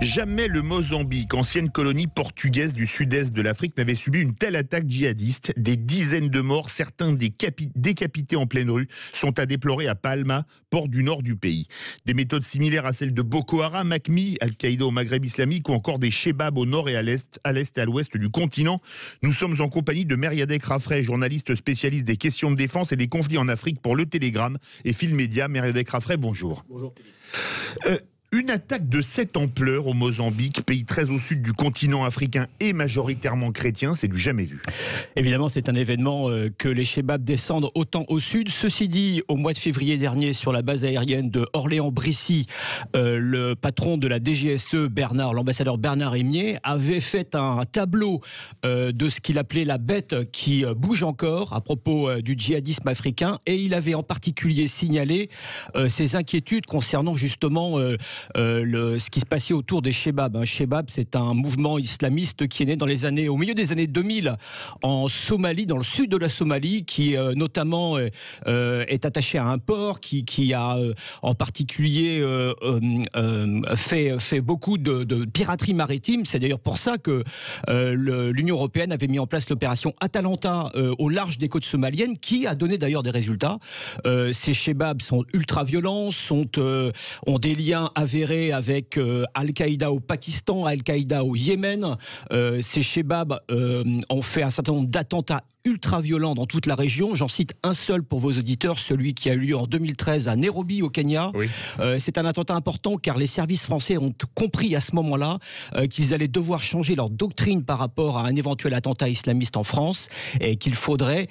Jamais le Mozambique, ancienne colonie portugaise du sud-est de l'Afrique, n'avait subi une telle attaque djihadiste. Des dizaines de morts, certains décapités en pleine rue, sont à déplorer à Palma, port du nord du pays. Des méthodes similaires à celles de Boko Haram, AQMI, Al-Qaïda au Maghreb islamique ou encore des Chebab au nord et à l'est et à l'ouest du continent. Nous sommes en compagnie de Mériadec Rafray, journaliste spécialiste des questions de défense et des conflits en Afrique pour Le Télégramme et Fil Média. Mériadec Rafray, bonjour. Bonjour Philippe. Une attaque de cette ampleur au Mozambique, pays très au sud du continent africain et majoritairement chrétien, c'est du jamais vu. Évidemment, c'est un événement que les Chebab descendent autant au sud. Ceci dit, au mois de février dernier, sur la base aérienne de Orléans-Brissy, le patron de la DGSE, l'ambassadeur Bernard Emier, avait fait un tableau de ce qu'il appelait la bête qui bouge encore à propos du djihadisme africain, et il avait en particulier signalé ses inquiétudes concernant justement ce qui se passait autour des Chebab. Chebab, c'est un mouvement islamiste qui est né au milieu des années 2000 en Somalie, dans le sud de la Somalie, qui notamment est attaché à un port, qui a en particulier fait beaucoup de piraterie maritime. C'est d'ailleurs pour ça que l'Union européenne avait mis en place l'opération Atalanta au large des côtes somaliennes, qui a donné d'ailleurs des résultats. Ces Chebab sont ultra-violents, ont des liens avérés avec Al-Qaïda au Pakistan, Al-Qaïda au Yémen. Ces Chebab ont fait un certain nombre d'attentats ultra-violents dans toute la région. J'en cite un seul pour vos auditeurs, celui qui a eu lieu en 2013 à Nairobi au Kenya. Oui. C'est un attentat important car les services français ont compris à ce moment-là qu'ils allaient devoir changer leur doctrine par rapport à un éventuel attentat islamiste en France, et qu'il faudrait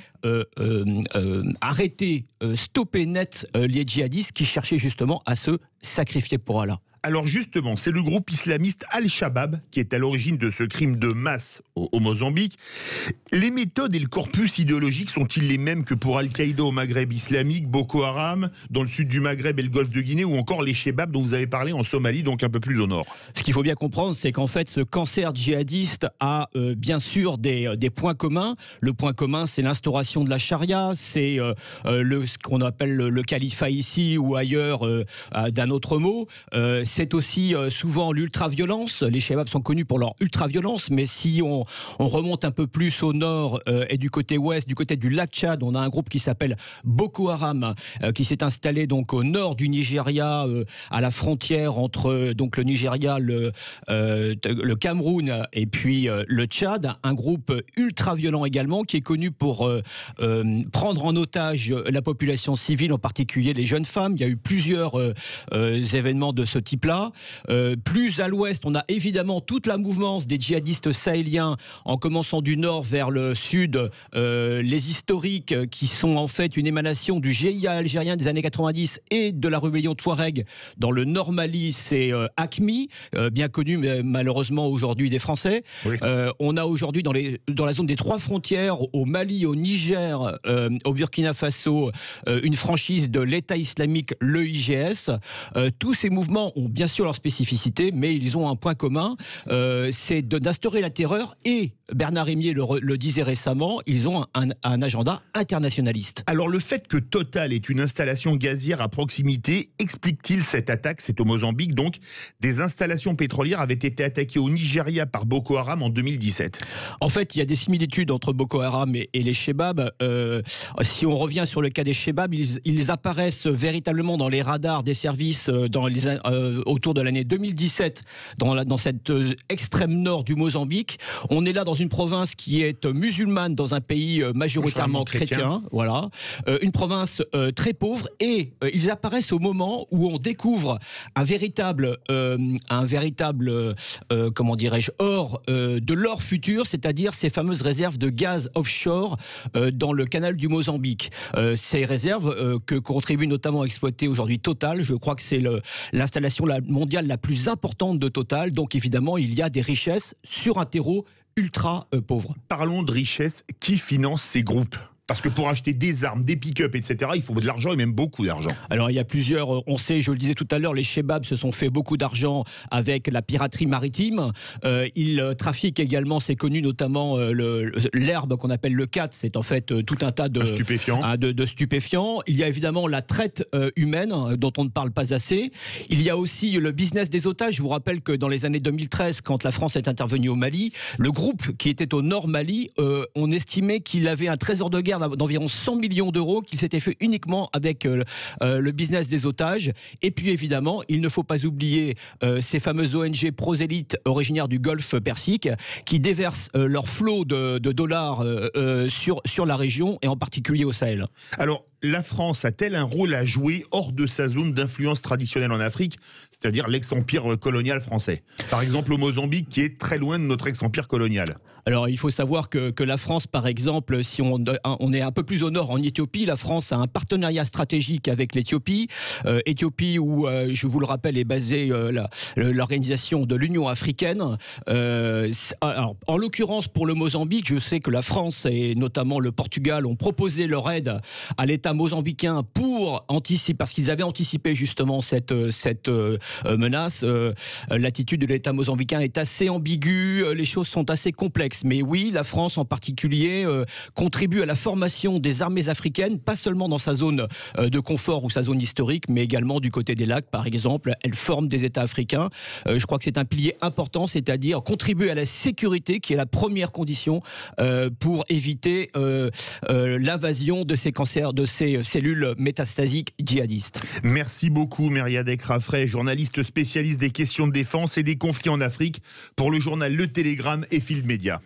arrêter, stopper net les djihadistes qui cherchaient justement à se sacrifier pour Allah. Alors justement, c'est le groupe islamiste Al-Shabaab qui est à l'origine de ce crime de masse au Mozambique. Les méthodes et le corpus idéologique sont-ils les mêmes que pour Al-Qaïda au Maghreb islamique, Boko Haram dans le sud du Maghreb et le golfe de Guinée, ou encore les Chebab dont vous avez parlé en Somalie, donc un peu plus au nord? Ce qu'il faut bien comprendre, c'est qu'en fait, ce cancer djihadiste a bien sûr des points communs. Le point commun, c'est l'instauration de la charia, c'est ce qu'on appelle le califat ici ou ailleurs d'un autre mot. C'est aussi souvent l'ultra-violence. Les Chebab sont connus pour leur ultra-violence, mais si on remonte un peu plus au nord et du côté ouest, du côté du lac Tchad, on a un groupe qui s'appelle Boko Haram, qui s'est installé donc au nord du Nigeria, à la frontière entre donc le Nigeria, le Cameroun et puis le Tchad. Un groupe ultra-violent également, qui est connu pour prendre en otage la population civile, en particulier les jeunes femmes. Il y a eu plusieurs événements de ce type-là. Plus à l'ouest, on a évidemment toute la mouvance des djihadistes sahéliens, en commençant du nord vers le sud, les historiques qui sont en fait une émanation du GIA algérien des années 90 et de la rébellion Touareg dans le nord Mali, c'est AQMI, bien connu mais malheureusement aujourd'hui des Français. Oui. On a aujourd'hui dans la zone des trois frontières, au Mali, au Niger, au Burkina Faso, une franchise de l'État islamique, le IGS. Tous ces mouvements ont bien sûr leur spécificité, mais ils ont un point commun, c'est d'instaurer la terreur, et Bernard Emier le disait récemment, ils ont un agenda internationaliste. Alors le fait que Total est une installation gazière à proximité, explique-t-il cette attaque? C'est au Mozambique, donc des installations pétrolières avaient été attaquées au Nigeria par Boko Haram en 2017. En fait, il y a des similitudes entre Boko Haram et les Chebab. Si on revient sur le cas des Chebab, ils apparaissent véritablement dans les radars des services autour de l'année 2017 dans cette extrême nord du Mozambique. On est là dans une province qui est musulmane, dans un pays majoritairement chrétien. Voilà. Une province très pauvre, et ils apparaissent au moment où on découvre un véritable comment dirais-je, de l'or futur, c'est-à-dire ces fameuses réserves de gaz offshore dans le canal du Mozambique. Ces réserves que contribue notamment à exploiter aujourd'hui Total. Je crois que c'est l'installation mondiale la plus importante de Total. Donc évidemment, il y a des richesses sur un terreau ultra pauvre. Parlons de richesses. Qui finance ces groupes? Parce que pour acheter des armes, des pick-up, etc., il faut de l'argent et même beaucoup d'argent. Alors il y a plusieurs, on sait, je le disais tout à l'heure, les Chebabs se sont fait beaucoup d'argent avec la piraterie maritime. Ils trafiquent également, c'est connu notamment l'herbe qu'on appelle le cat, c'est en fait tout un tas de stupéfiants. Il y a évidemment la traite humaine dont on ne parle pas assez. Il y a aussi le business des otages. Je vous rappelle que dans les années 2013, quand la France est intervenue au Mali, le groupe qui était au nord Mali, on estimait qu'il avait un trésor de guerre d'environ 100 millions d'euros, qu'il s'était fait uniquement avec le business des otages. Et puis évidemment, il ne faut pas oublier ces fameuses ONG prosélytes originaires du Golfe Persique qui déversent leur flot de dollars sur la région et en particulier au Sahel. Alors, la France a-t-elle un rôle à jouer hors de sa zone d'influence traditionnelle en Afrique, c'est-à-dire l'ex-empire colonial français? Par exemple au Mozambique, qui est très loin de notre ex-empire colonial. Alors, il faut savoir que la France, par exemple, si on est un peu plus au nord, en Éthiopie, la France a un partenariat stratégique avec l'Éthiopie. Éthiopie où, je vous le rappelle, est basée l'organisation de l'Union africaine. Alors, en l'occurrence, pour le Mozambique, je sais que la France et notamment le Portugal ont proposé leur aide à l'État mozambicain pour anticiper, parce qu'ils avaient anticipé justement cette menace. L'attitude de l'État mozambicain est assez ambiguë, les choses sont assez complexes. Mais oui, la France en particulier contribue à la formation des armées africaines, pas seulement dans sa zone de confort ou sa zone historique, mais également du côté des lacs, par exemple. Elle forme des États africains. Je crois que c'est un pilier important, c'est-à-dire contribuer à la sécurité, qui est la première condition pour éviter l'invasion de ces cancers, de ces cellules métastasiques djihadistes. Merci beaucoup, Mériadec Raffray, journaliste spécialiste des questions de défense et des conflits en Afrique pour le journal Le Télégramme et Field Média.